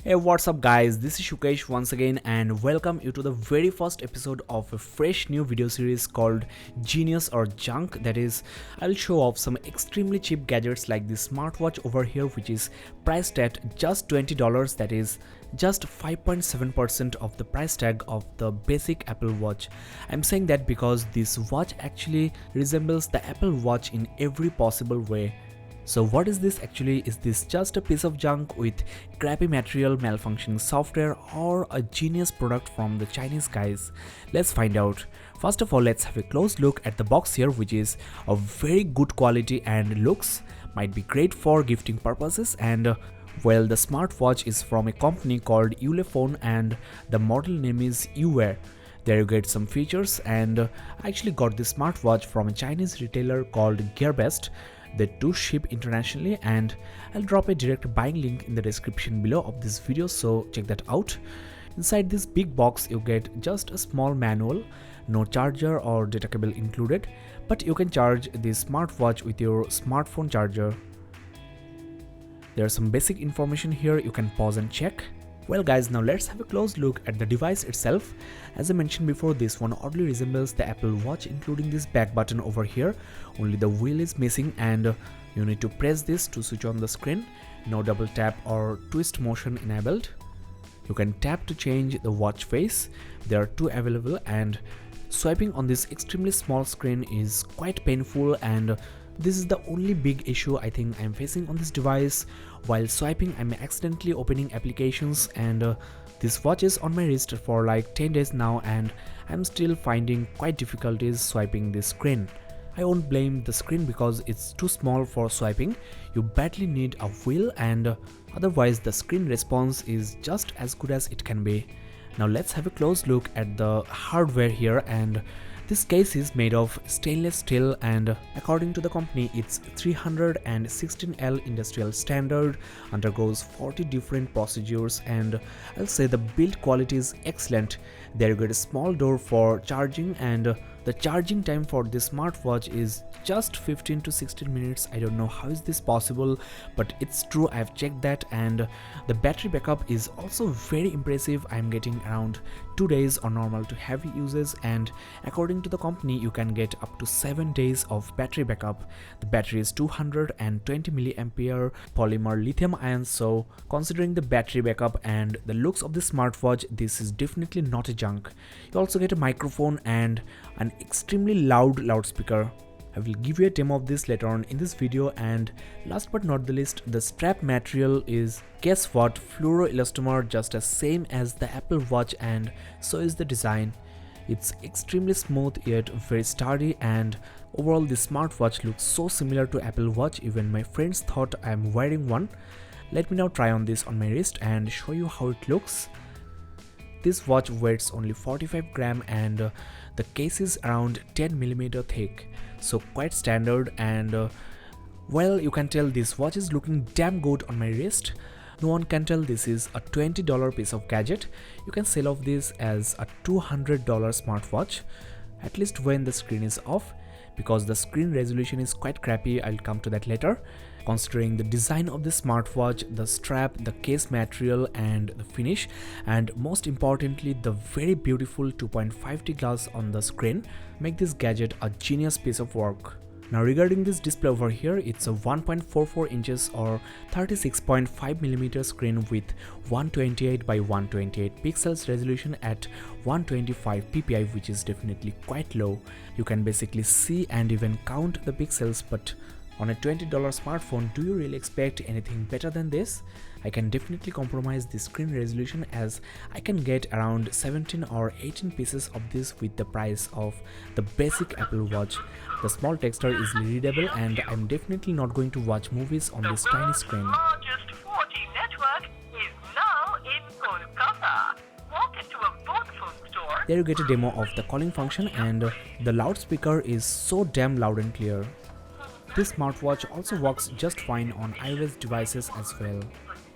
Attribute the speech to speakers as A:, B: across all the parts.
A: Hey, what's up guys, this is Shukesh once again and welcome you to the very first episode of a fresh new video series called Genius or Junk. That is, I'll show off some extremely cheap gadgets like the smartwatch over here, which is priced at just $20, that is just 5.7% of the price tag of the basic Apple Watch. I'm saying that because this watch actually resembles the Apple Watch in every possible way. So what is this actually? Is this just a piece of junk with crappy material, malfunctioning software, or a genius product from the Chinese guys? Let's find out. First of all, let's have a close look at the box here, which is of very good quality and looks might be great for gifting purposes. And well, the smartwatch is from a company called Ulefone and the model name is uWear. There you get some features, and I actually got this smartwatch from a Chinese retailer called GearBest. They do ship internationally, and I'll drop a direct buying link in the description below of this video, so check that out. Inside this big box you get just a small manual, no charger or data cable included, but you can charge this smartwatch with your smartphone charger. There's some basic information here you can pause and check. Well guys, now let's have a close look at the device itself. As I mentioned before, this one oddly resembles the Apple Watch, including this back button over here. Only the wheel is missing, and you need to press this to switch on the screen. No double tap or twist motion enabled. You can tap to change the watch face. There are two available, and swiping on this extremely small screen is quite painful, and this is the only big issue I think I'm facing on this device. While swiping, I'm accidentally opening applications, and this watch is on my wrist for like 10 days now, and I'm still finding quite difficulties swiping this screen. I won't blame the screen because it's too small for swiping. You badly need a wheel, and otherwise the screen response is just as good as it can be. Now let's have a close look at the hardware here, and this case is made of stainless steel, and according to the company it's 316L industrial standard, undergoes 40 different procedures, and I'll say the build quality is excellent. There you get a small door for charging, and the charging time for this smartwatch is just 15 to 16 minutes. I don't know how is this possible, but it's true, I've checked that. And the battery backup is also very impressive. I'm getting around 2 days on normal to heavy uses, and according to the company you can get up to 7 days of battery backup. The battery is 220 milliampere polymer lithium ion, so considering the battery backup and the looks of the smartwatch, this is definitely not a junk. You also get a microphone and an extremely loud loudspeaker. I will give you a demo of this later on in this video. And last but not the least, the strap material is, guess what, fluoroelastomer, just as same as the Apple Watch, and so is the design. It's extremely smooth yet very sturdy, and overall this smartwatch looks so similar to Apple Watch, even my friends thought I'm wearing one. Let me now try on this on my wrist and show you how it looks. This watch weighs only 45 grams, and the case is around 10mm thick, so quite standard. And well, you can tell this watch is looking damn good on my wrist. No one can tell this is a $20 piece of gadget. You can sell off this as a $200 smartwatch, at least when the screen is off, because the screen resolution is quite crappy. I'll come to that later. Considering the design of the smartwatch, the strap, the case material, and the finish, and most importantly the very beautiful 2.5D glass on the screen, make this gadget a genius piece of work. Now regarding this display over here, it's a 1.44 inches or 36.5mm screen with 128 by 128 pixels resolution at 125 ppi, which is definitely quite low. You can basically see and even count the pixels, but on a $20 smartphone, do you really expect anything better than this? I can definitely compromise the screen resolution, as I can get around 17 or 18 pieces of this with the price of the basic Apple Watch. The small text are easily readable, and I'm definitely not going to watch movies on this tiny screen.
B: The largest 4G network is now in Kolkata. Walk into a Vodafone store.
A: There you get a demo of the calling function, and the loudspeaker is so damn loud and clear. This smartwatch also works just fine on iOS devices as well.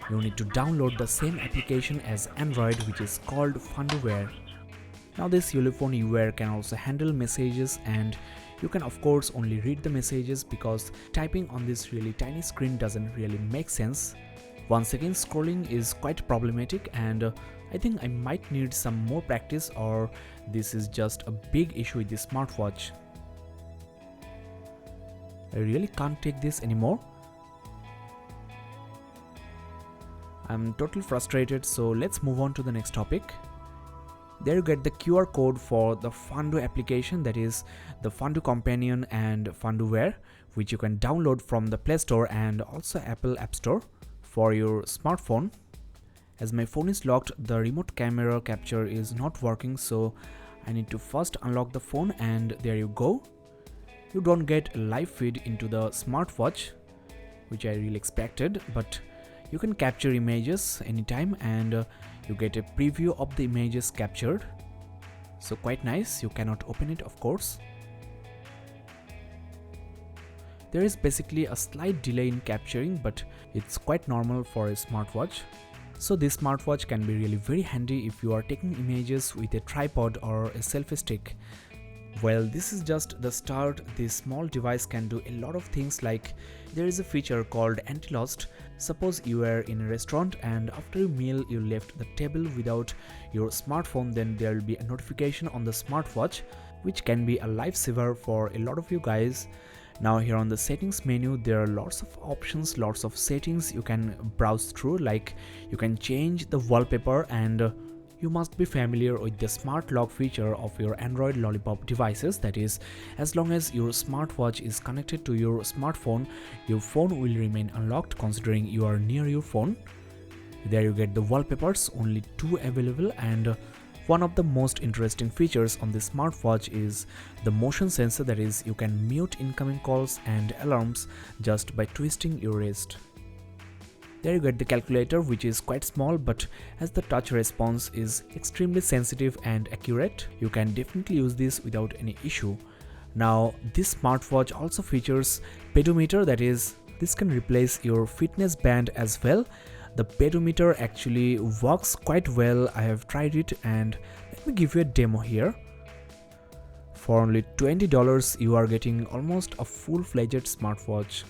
A: You need to download the same application as Android, which is called uWear. Now this Ulefone uWear can also handle messages, and you can of course only read the messages because typing on this really tiny screen doesn't really make sense. Once again, scrolling is quite problematic, and I think I might need some more practice, or this is just a big issue with the smartwatch. I really can't take this anymore. I'm totally frustrated, so let's move on to the next topic. There you get the QR code for the Fundo application, that is the Fundo Companion and uWear, which you can download from the Play Store and also Apple App Store for your smartphone. As my phone is locked, the remote camera capture is not working, so I need to first unlock the phone, and there you go. You don't get a live feed into the smartwatch, which I really expected, but you can capture images anytime, and you get a preview of the images captured. So quite nice. You cannot open it, of course. There is basically a slight delay in capturing, but it's quite normal for a smartwatch. So this smartwatch can be really very handy if you are taking images with a tripod or a selfie stick. Well, this is just the start. This small device can do a lot of things, like there is a feature called anti-lost. Suppose you are in a restaurant and after your meal you left the table without your smartphone, then there will be a notification on the smartwatch, which can be a lifesaver for a lot of you guys. Now here on the settings menu, there are lots of options, lots of settings you can browse through, like you can change the wallpaper, and you must be familiar with the smart lock feature of your Android Lollipop devices. That is, as long as your smartwatch is connected to your smartphone, your phone will remain unlocked considering you are near your phone. There you get the wallpapers, only 2 available, and one of the most interesting features on the smartwatch is the motion sensor. That is, you can mute incoming calls and alarms just by twisting your wrist. There you get the calculator, which is quite small, but as the touch response is extremely sensitive and accurate, you can definitely use this without any issue. Now this smartwatch also features Pedometer, that is, this can replace your fitness band as well. The Pedometer actually works quite well. I have tried it, and let me give you a demo here. For only $20 you are getting almost a full-fledged smartwatch.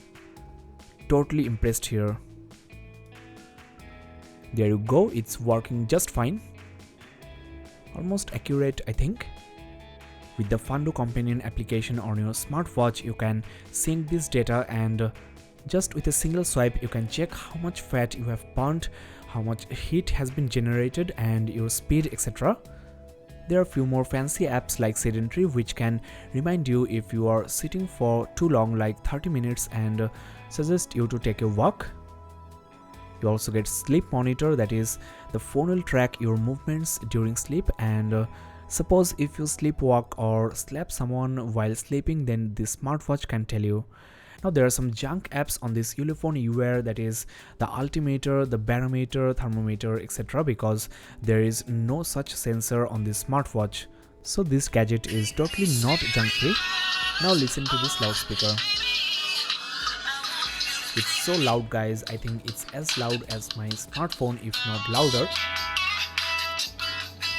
A: Totally impressed here. There you go, it's working just fine. Almost accurate, I think. With the Fundo Companion application on your smartwatch, you can sync this data, and just with a single swipe you can check how much fat you have burnt, how much heat has been generated, and your speed, etc. There are a few more fancy apps like Sedentary, which can remind you if you are sitting for too long, like 30 minutes, and suggest you to take a walk. You also get Sleep Monitor, that is, the phone will track your movements during sleep, and suppose if you sleepwalk or slap someone while sleeping, then the smartwatch can tell you. Now there are some junk apps on this Ulefone uWear, that is the altimeter, the barometer, thermometer, etc., because there is no such sensor on this smartwatch. So this gadget is totally not junk free. Now listen to this loudspeaker. It's so loud, guys. I think it's as loud as my smartphone, if not louder.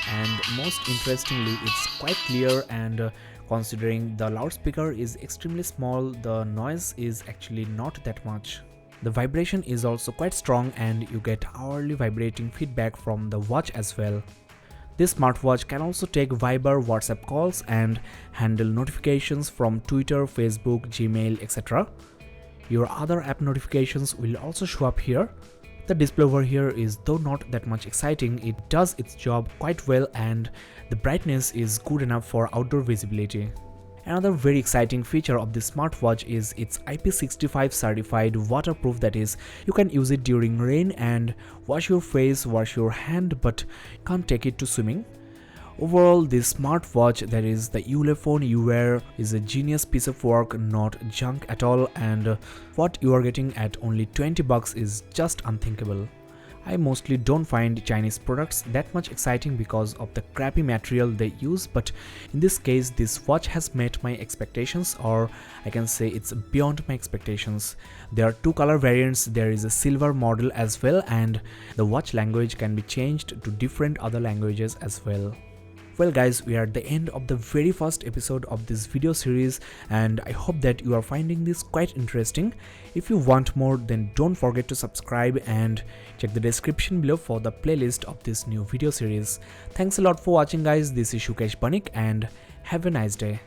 A: And most interestingly, it's quite clear, and considering the loudspeaker is extremely small, the noise is actually not that much. The vibration is also quite strong, and you get hourly vibrating feedback from the watch as well. This smartwatch can also take Viber, WhatsApp calls, and handle notifications from Twitter, Facebook, Gmail, etc. Your other app notifications will also show up here. The display over here is though not that much exciting. It does its job quite well, and the brightness is good enough for outdoor visibility. Another very exciting feature of this smartwatch is its IP65 certified waterproof, that is, you can use it during rain and wash your face, wash your hand, but can't take it to swimming. Overall, this smartwatch, that is the Ulefone uWear, is a genius piece of work, not junk at all, and what you are getting at only $20 is just unthinkable. I mostly don't find Chinese products that much exciting because of the crappy material they use, but in this case this watch has met my expectations, or I can say it's beyond my expectations. There are 2 color variants, there is a silver model as well, and the watch language can be changed to different other languages as well. Well guys, we are at the end of the very first episode of this video series, and I hope that you are finding this quite interesting. If you want more, then don't forget to subscribe and check the description below for the playlist of this new video series. Thanks a lot for watching guys. This is Shukesh Banik and have a nice day.